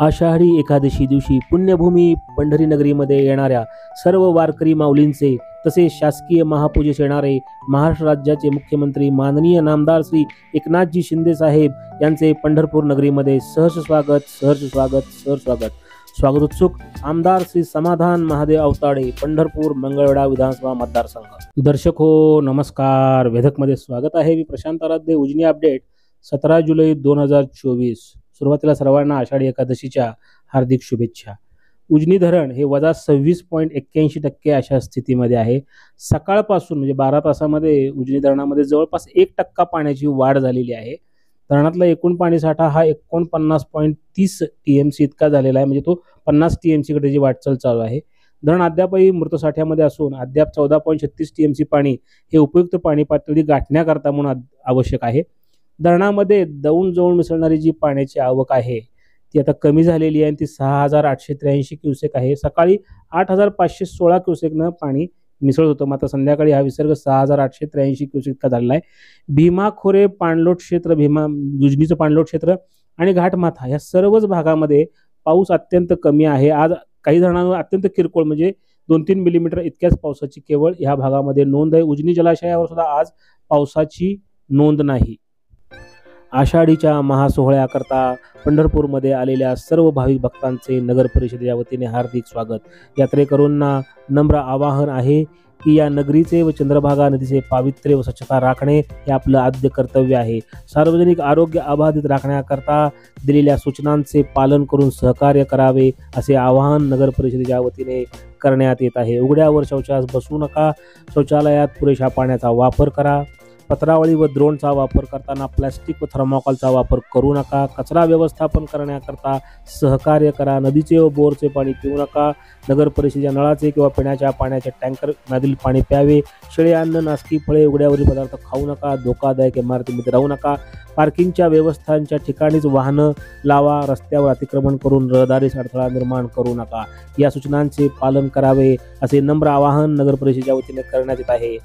आषाढी एकादशी दिवशी पुण्यभूमी पंढरी नगरीमध्ये येणाऱ्या सर्व वारकरी माऊलींचे तसेच शासकीय महापूजेस येणारे महाराष्ट्र राज्याचे मुख्यमंत्री माननीय नामदार श्री एकनाथजी शिंदे साहेब यांचे पंढरपूर नगरीमध्ये सहर्ष स्वागत स्वागतोत्सुक आमदार श्री समाधान महादेव अवताडे, पंढरपूर मंगळवेढा विधानसभा मतदारसंघ। दर्शक हो नमस्कार, वेधकमध्ये स्वागत आहे। मी प्रशांत आराध्य। उजनी अपडेट 17 जुलै 2024। सुरुवातीला सर्वांना आषाढी एकादशीच्या हार्दिक शुभेच्छा। उजनी धरण हे -26.81% अशा स्थितीमध्ये आहे। सकाळपासून म्हणजे 12 तासामध्ये उजनी धरणामध्ये जवळपास 1% पाण्याची वाढ झालेली आहे। धरणातला एकूण पाणीसाठा हा 49.30 TMC इतका झालेला आहे, म्हणजे तो 50 TMC कडे जी वाटचाल चालू आहे। धरण अद्यापही मृत साठ्यामध्ये असून अद्याप 14.36 TMC पाणी हे उपयुक्त पाणी पातळी गाठण्याकरता म्हणून आवश्यक आहे। धरणामध्ये दौंड जवळ मिसळणारी जी पाण्याची आवक आहे ती आता कमी झालेली आहे, ती 6883 क्युसेक आहे। सकाळी 8516 क्युसेकनं पाणी मिसळत होतं, मात्र संध्याकाळी हा विसर्ग 6883 क्युसेक इतका झालेला आहे। भीमा खोरे पाणलोट क्षेत्र, उजनीचं पाणलोट क्षेत्र आणि घाटमाथा या सर्वच भागामध्ये पाऊस अत्यंत कमी आहे। आज काही धरणांवर अत्यंत किरकोळ म्हणजे 2-3 मिलीमीटर इतक्याच पावसाची केवळ या भागामध्ये नोंद आहे। उजनी जलाशयावर सुद्धा आज पावसाची नोंद नाही। आषाढीच्या महासोहळ्याकरता पंढरपूरमध्ये आलेल्या सर्व भाविक भक्तांचे नगर परिषदेच्या वतीने हार्दिक स्वागत। यात्रेकरूंना नम्र आवाहन आहे की या नगरीचे व चंद्रभागा नदीचे पावित्र्य व स्वच्छता राखणे हे आपलं आद्य कर्तव्य आहे। सार्वजनिक आरोग्य अबाधित राखण्याकरता दिलेल्या सूचनांचे पालन करून सहकार्य करावे असे आवाहन नगर परिषदेच्या वतीने करण्यात येत आहे। उघड्यावर शौचास बसू नका, शौचालयात पुरेशा पाण्याचा वापर करा, पत्रावळी व द्रोणचा वापर करताना प्लास्टिक व थर्मोकॉलचा वापर करू नका, कचरा व्यवस्थापन करण्याकरता सहकार्य करा, नदीचे व बोरचे पाणी पिऊ नका, नगर परिषदेच्या नळाचे किंवा पिण्याच्या पाण्याचे टँकर मधील पाणी प्यावे, शेळे अन्न, नासकी फळे, उघड्यावरील पदार्थ खाऊ नका, धोकादायक इमारतीमध्ये राहू नका, पार्किंगच्या व्यवस्थांच्या ठिकाणीच वाहनं लावा, रस्त्यावर अतिक्रमण करून रहदारीस अडथळा निर्माण करू नका, या सूचनांचे पालन करावे असे नम्र आवाहन नगर परिषदेच्या वतीने करण्यात येत आहे।